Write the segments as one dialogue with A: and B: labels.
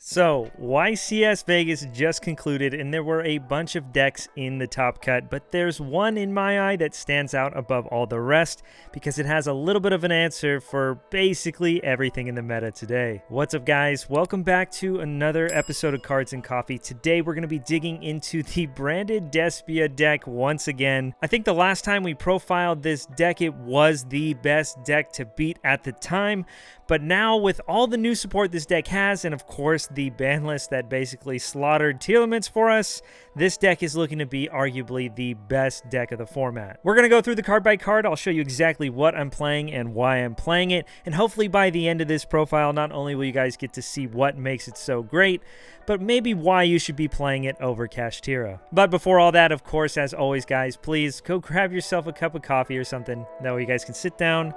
A: So, YCS Vegas just concluded and there were a bunch of decks in the top cut, but there's one in my eye that stands out above all the rest because it has a little bit of an answer for basically everything in the meta today. What's up guys? Welcome back to another episode of Cards and Coffee. Today we're going to be digging into the branded Despia deck once again. I think the last time we profiled this deck it was the best deck to beat at the time, but now with all the new support this deck has and of course the ban list that basically slaughtered tier limits for us, this deck is looking to be arguably the best deck of the format. We're going to go through the card by card. I'll show you exactly what I'm playing and why I'm playing it, and hopefully by the end of this profile, not only will you guys get to see what makes it so great, but maybe why you should be playing it over Kashtira. But before all that, of course, as always guys, please go grab yourself a cup of coffee or something. That way you guys can sit down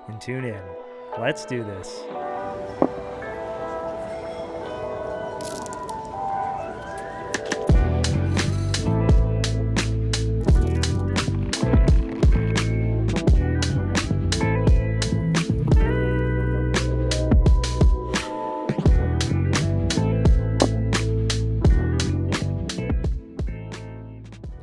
A: and tune in. Let's do this.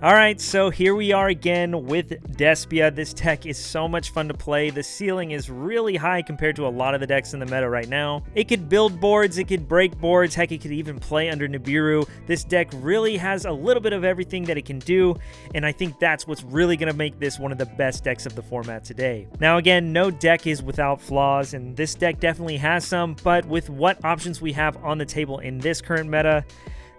A: Alright, so here we are again with Despia. This deck is so much fun to play. The ceiling is really high compared to a lot of the decks in the meta right now. It could build boards, it could break boards, heck, it could even play under Nibiru. This deck really has a little bit of everything that it can do, and I think that's what's really going to make this one of the best decks of the format today. Now again, no deck is without flaws, and this deck definitely has some, but with what options we have on the table in this current meta,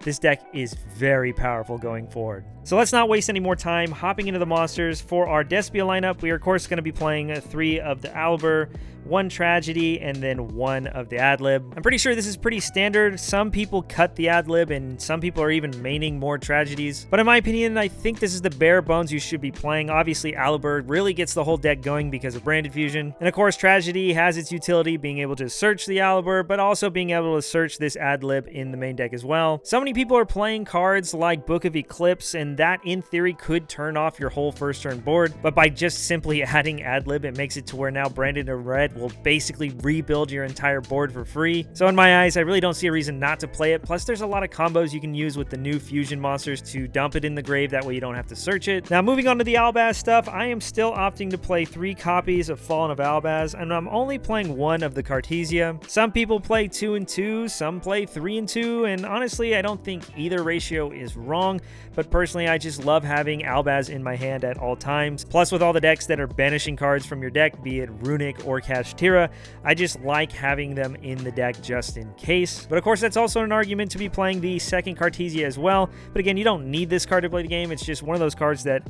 A: this deck is very powerful going forward. So let's not waste any more time hopping into the monsters. For our Despia lineup, we are of course going to be playing 3 of the Albur, 1 Tragedy, and then 1 of the Adlib. I'm pretty sure this is pretty standard. Some people cut the Adlib and some people are even maining more Tragedies. But in my opinion, I think this is the bare bones you should be playing. Obviously, Albur really gets the whole deck going because of Branded Fusion. And of course, Tragedy has its utility being able to search the Albur, but also being able to search this Adlib in the main deck as well. So many people are playing cards like Book of Eclipse, and that in theory could turn off your whole first turn board, but by just simply adding Adlib, it makes it to where now Branded in Red will basically rebuild your entire board for free. So in my eyes, I really don't see a reason not to play it. Plus there's a lot of combos you can use with the new fusion monsters to dump it in the grave, that way you don't have to search it. Now moving on to the Albaz stuff, I am still opting to play 3 copies of Fallen of Albaz, and I'm only playing 1 of the Cartesia. Some people play 2 and 2, some play 3 and 2, and honestly I don't think either ratio is wrong, but personally I just love having Albaz in my hand at all times. Plus with all the decks that are banishing cards from your deck, be it Runic or Kashtira, I just like having them in the deck just in case. But of course that's also an argument to be playing the second Cartesia as well, but again, you don't need this card to play the game. It's just one of those cards that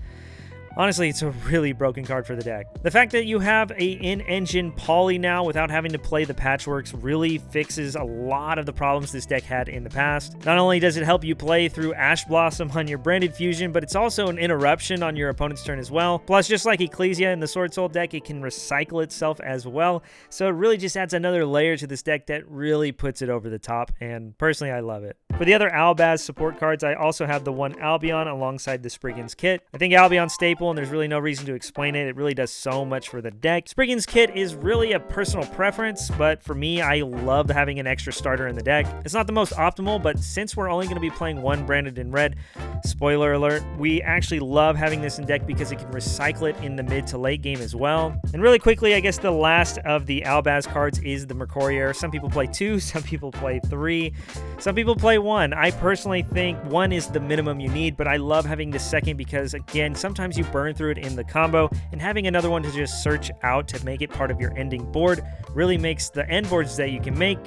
A: honestly, it's a really broken card for the deck. The fact that you have a in-engine poly now without having to play the patchworks really fixes a lot of the problems this deck had in the past. Not only does it help you play through Ash Blossom on your Branded Fusion, but it's also an interruption on your opponent's turn as well. Plus, just like Ecclesia in the Sword Soul deck, it can recycle itself as well. So it really just adds another layer to this deck that really puts it over the top, and personally, I love it. For the other Albaz support cards, I also have the 1 Albion alongside the Spriggan's Kit. I think Albion's staple, and there's really no reason to explain it. It really does so much for the deck. Spriggan's Kit is really a personal preference, but for me, I love having an extra starter in the deck. It's not the most optimal, but since we're only going to be playing 1 Branded in Red, spoiler alert, we actually love having this in deck because it can recycle it in the mid to late game as well. And really quickly, I guess the last of the Albaz cards is the Mercurier. Some people play 2, some people play 3, some people play 1. I personally think 1 is the minimum you need, but I love having the second because, again, sometimes you burn through it in the combo, and having another one to just search out to make it part of your ending board really makes the end boards that you can make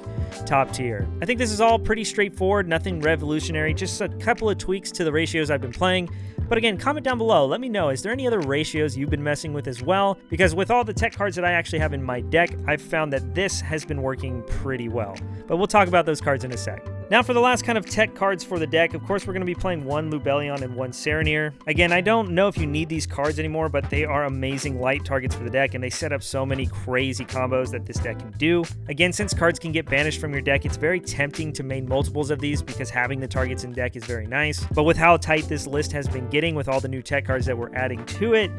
A: top tier. I think this is all pretty straightforward, nothing revolutionary, just a couple of tweaks to the ratios I've been playing. But again, comment down below, let me know, is there any other ratios you've been messing with as well? Because with all the tech cards that I actually have in my deck, I've found that this has been working pretty well. But we'll talk about those cards in a sec. Now for the last kind of tech cards for the deck, of course we're going to be playing 1 Lubellion and 1 Serenir. Again, I don't know if you need these cards anymore, but they are amazing light targets for the deck, and they set up so many crazy combos that this deck can do. Again, since cards can get banished from your deck, it's very tempting to main multiples of these because having the targets in deck is very nice. But with how tight this list has been getting with all the new tech cards that we're adding to it,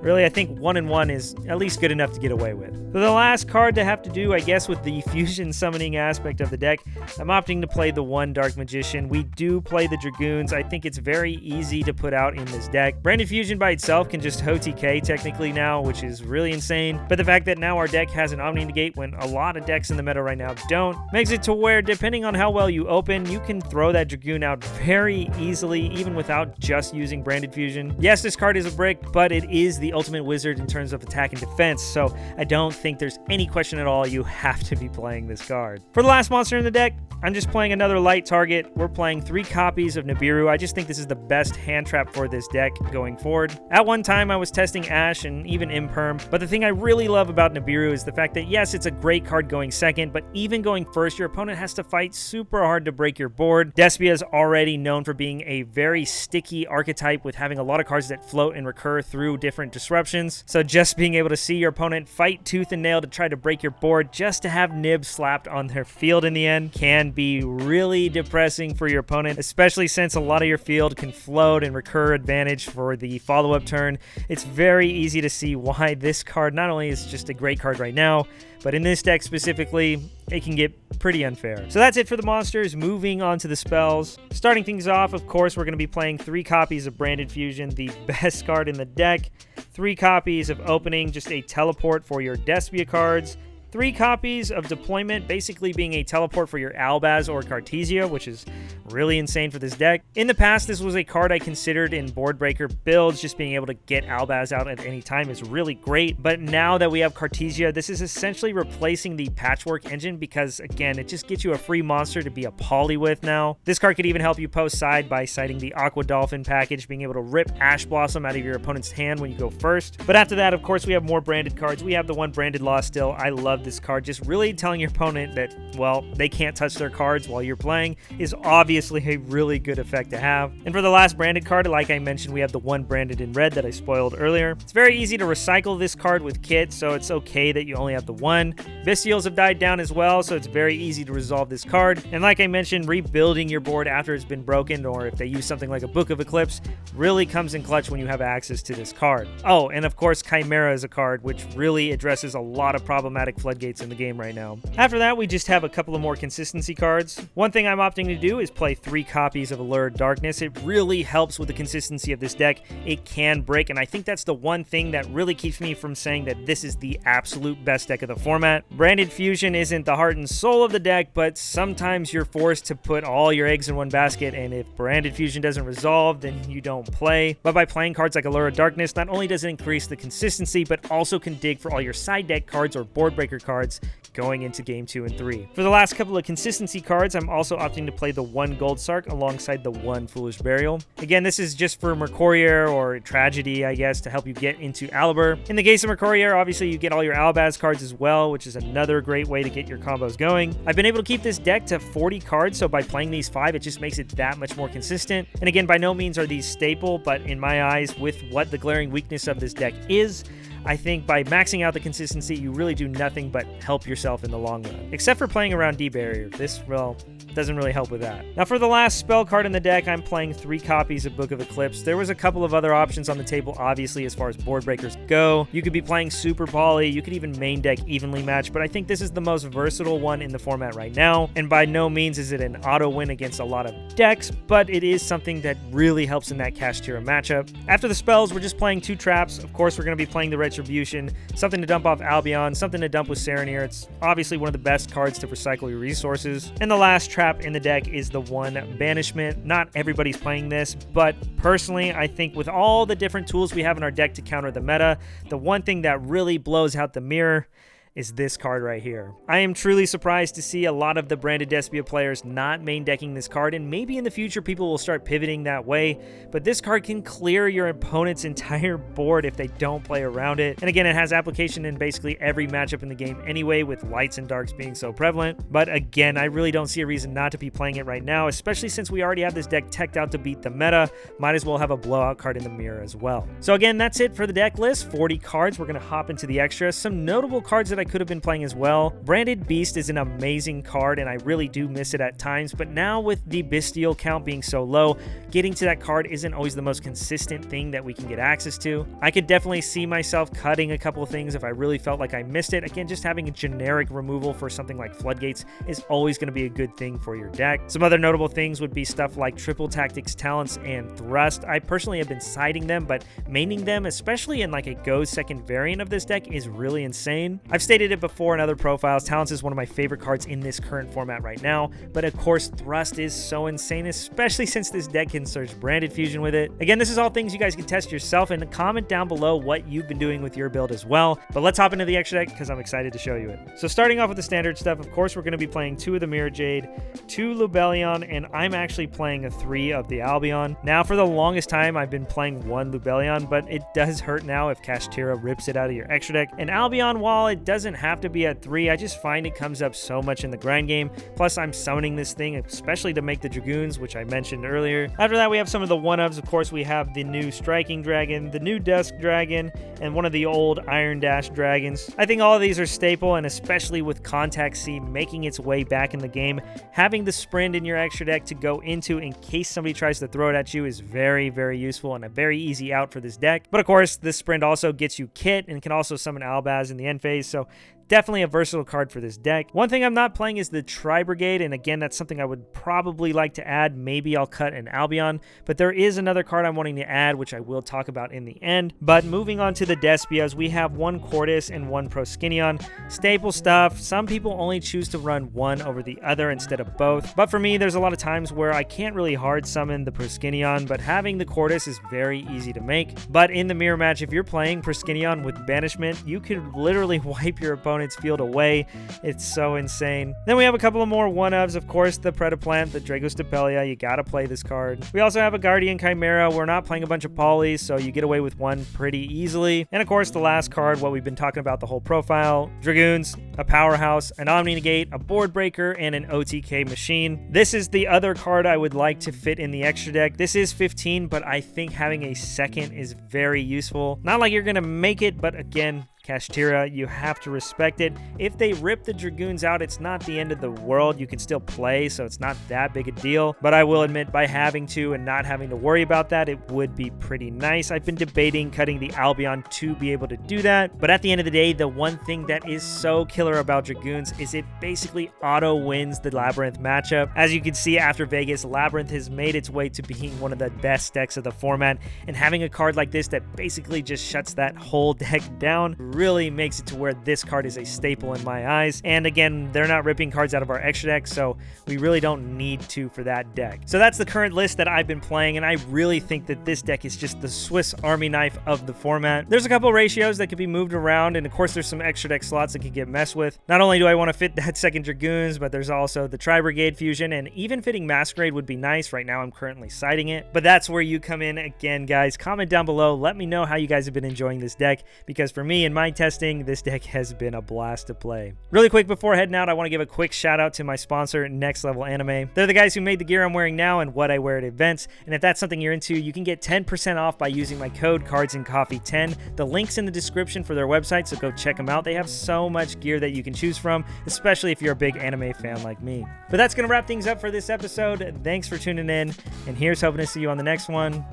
A: Really, I think 1 and 1 is at least good enough to get away with. For the last card to have to do, I guess, with the fusion summoning aspect of the deck, I'm opting to play the 1 Dark Magician. We do play the Dragoons. I think it's very easy to put out in this deck. Branded Fusion by itself can just OTK technically now, which is really insane. But the fact that now our deck has an Omni Negate when a lot of decks in the meta right now don't, makes it to where, depending on how well you open, you can throw that Dragoon out very easily, even without just using Branded Fusion. Yes, this card is a brick, but it is the ultimate wizard in terms of attack and defense, so I don't think there's any question at all you have to be playing this card. For the last monster in the deck, I'm just playing another light target. We're playing 3 copies of Nibiru. I just think this is the best hand trap for this deck going forward. At one time, I was testing Ash and even Imperm, but the thing I really love about Nibiru is the fact that yes, it's a great card going second, but even going first, your opponent has to fight super hard to break your board. Despia is already known for being a very sticky archetype with having a lot of cards that float and recur through different disruptions. So just being able to see your opponent fight tooth and nail to try to break your board just to have Nib slapped on their field in the end can be really depressing for your opponent, especially since a lot of your field can float and recur advantage for the follow-up turn. It's very easy to see why this card not only is just a great card right now, but in this deck specifically, it can get pretty unfair. So that's it for the monsters. Moving on to the spells. Starting things off, of course, we're going to be playing 3 copies of Branded Fusion, the best card in the deck. 3 copies of Opening, just a teleport for your Despia cards. 3 copies of Deployment, basically being a teleport for your Albaz or Cartesia, which is really insane for this deck. In the past, this was a card I considered in board breaker builds. Just being able to get Albaz out at any time is really great. But now that we have Cartesia, this is essentially replacing the Patchwork engine because, again, it just gets you a free monster to be a poly with now. This card could even help you post side by citing the Aqua Dolphin package, being able to rip Ash Blossom out of your opponent's hand when you go first. But after that, of course, we have more branded cards. We have the 1 Branded Law still. I love this card. Just really telling your opponent that, well, they can't touch their cards while you're playing is obviously a really good effect to have. And for the last branded card, like I mentioned, we have the 1 Branded in red that I spoiled earlier. It's very easy to recycle this card with kit, so it's okay that you only have the 1. Bestials have died down as well, so it's very easy to resolve this card. And like I mentioned, rebuilding your board after it's been broken, or if they use something like a Book of Eclipse, really comes in clutch when you have access to this card. Oh, and of course, Chimera is a card which really addresses a lot of problematic floodgates in the game right now. After that, we just have a couple of more consistency cards. One thing I'm opting to do is play 3 copies of Allure Darkness. It really helps with the consistency of this deck. It can break, and I think that's the one thing that really keeps me from saying that this is the absolute best deck of the format. Branded Fusion isn't the heart and soul of the deck, but sometimes you're forced to put all your eggs in one basket, and if Branded Fusion doesn't resolve, then you don't play. But by playing cards like Allure Darkness, not only does it increase the consistency, but also can dig for all your side deck cards or board breaker cards going into game 2 and 3. For the last couple of consistency cards, I'm also opting to play the 1 Gold Sark alongside the 1 Foolish Burial. Again, this is just for Mercurier or Tragedy, I guess, to help you get into Alibur. In the case of Mercurier, obviously you get all your Albaz cards as well, which is another great way to get your combos going. I've been able to keep this deck to 40 cards, so by playing these 5, it just makes it that much more consistent. And again, by no means are these staple, but in my eyes, with what the glaring weakness of this deck is, I think by maxing out the consistency, you really do nothing but help yourself in the long run. Except for playing around D-Barrier. This, well, doesn't really help with that. Now for the last spell card in the deck, I'm playing 3 copies of Book of Eclipse. There was a couple of other options on the table, obviously, as far as board breakers go. You could be playing Super Poly, you could even main deck Evenly Matched, but I think this is the most versatile one in the format right now, and by no means is it an auto win against a lot of decks, but it is something that really helps in that Kashtira matchup. After the spells, we're just playing 2 traps. Of course, we're going to be playing the Retribution, something to dump off Albion, something to dump with Serenir. It's obviously one of the best cards to recycle your resources. And the last trap in the deck is the 1 Banishment. Not everybody's playing this, but personally, I think with all the different tools we have in our deck to counter the meta, the one thing that really blows out the mirror is this card right here. I am truly surprised to see a lot of the branded Despia players not main decking this card, and maybe in the future people will start pivoting that way, but this card can clear your opponent's entire board if they don't play around it. And again, it has application in basically every matchup in the game anyway, with lights and darks being so prevalent. But again, I really don't see a reason not to be playing it right now, especially since we already have this deck teched out to beat the meta. Might as well have a blowout card in the mirror as well. So again, that's it for the deck list. 40 cards. We're going to hop into the extras. Some notable cards that I I could have been playing as well. Branded Beast is an amazing card, and I really do miss it at times, but now with the bestial count being so low, getting to that card isn't always the most consistent thing that we can get access to. I could definitely see myself cutting a couple of things if I really felt like I missed it. Again, just having a generic removal for something like Floodgates is always going to be a good thing for your deck. Some other notable things would be stuff like Triple Tactics Talents and Thrust. I personally have been siding them, but maining them, especially in like a Go second variant of this deck, is really insane. I've stated it before in other profiles, Talents is one of my favorite cards in this current format right now, but of course Thrust is so insane, especially since this deck can search Branded Fusion with it. Again, this is all things you guys can test yourself, and comment down below what you've been doing with your build as well. But let's hop into the extra deck because I'm excited to show you it. So starting off with the standard stuff, of course we're going to be playing 2 of the Mirror Jade, 2 Lubellion, and I'm actually playing a 3 of the Albion. Now for the longest time I've been playing 1 Lubellion, but it does hurt now if Kashtira rips it out of your extra deck. And Albion, while it doesn't have to be at 3, I just find it comes up so much in the grind game. Plus I'm summoning this thing especially to make the Dragoons, which I mentioned earlier. After that we have some of the 1-ofs. Of course we have the new Striking Dragon, the new Dusk Dragon, and one of the old Iron Dash Dragons. I think all of these are staple, and especially with Contact C making its way back in the game, having the Sprint in your extra deck to go into in case somebody tries to throw it at you is very, very useful and a very easy out for this deck. But of course, this Sprint also gets you Kit and can also summon Albaz in the end phase, so definitely a versatile card for this deck. One thing I'm not playing is the Tri-Brigade, and again, that's something I would probably like to add. Maybe I'll cut an Albion, but there is another card I'm wanting to add, which I will talk about in the end. But moving on to the Despias, we have 1 Cordis and 1 Proskinion. Staple stuff. Some people only choose to run one over the other instead of both, but for me, there's a lot of times where I can't really hard summon the Proskinion, but having the Cordis is very easy to make. But in the mirror match, if you're playing Proskinion with Banishment, you could literally wipe your opponent's field away. It's so insane. Then we have a couple of more 1-ofs, of course, the Predaplant, the Dragostapelia. You gotta play this card. We also have a Guardian Chimera. We're not playing a bunch of polys, so you get away with one pretty easily. And of course, the last card, what we've been talking about the whole profile, Dragoons, a Powerhouse, an Omni Negate, a Board Breaker, and an OTK Machine. This is the other card I would like to fit in the extra deck. This is 15, but I think having a second is very useful. Not like you're gonna make it, but again, Kashtira, you have to respect it. If they rip the Dragoons out, it's not the end of the world. You can still play, so it's not that big a deal. But I will admit, by having to and not having to worry about that, it would be pretty nice. I've been debating cutting the Albion to be able to do that. But at the end of the day, the one thing that is so killer about Dragoons is it basically auto wins the Labyrinth matchup. As you can see after Vegas, Labyrinth has made its way to being one of the best decks of the format. And having a card like this that basically just shuts that whole deck down really makes it to where this card is a staple in my eyes. And again, they're not ripping cards out of our extra deck, so we really don't need to for that deck. So that's the current list that I've been playing, and I really think that this deck is just the Swiss Army knife of the format. There's a couple ratios that can be moved around, and of course there's some extra deck slots that can get messed with. Not only do I want to fit that second Dragoons, but there's also the Tri-Brigade fusion, and even fitting Masquerade would be nice. Right now I'm currently siding it, but that's where you come in. Again, guys, comment down below. Let me know how you guys have been enjoying this deck, because for me, in my testing, this deck has been a blast to play. Really quick before heading out, I want to give a quick shout out to my sponsor, Next Level Anime. They're the guys who made the gear I'm wearing now and what I wear at events, and if that's something you're into, you can get 10% off by using my code Cards&Coffee10. The link's in the description for their website, so go check them out. They have so much gear that you can choose from, especially if you're a big anime fan like me. But that's going to wrap things up for this episode. Thanks for tuning in, and here's hoping to see you on the next one.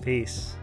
A: Peace.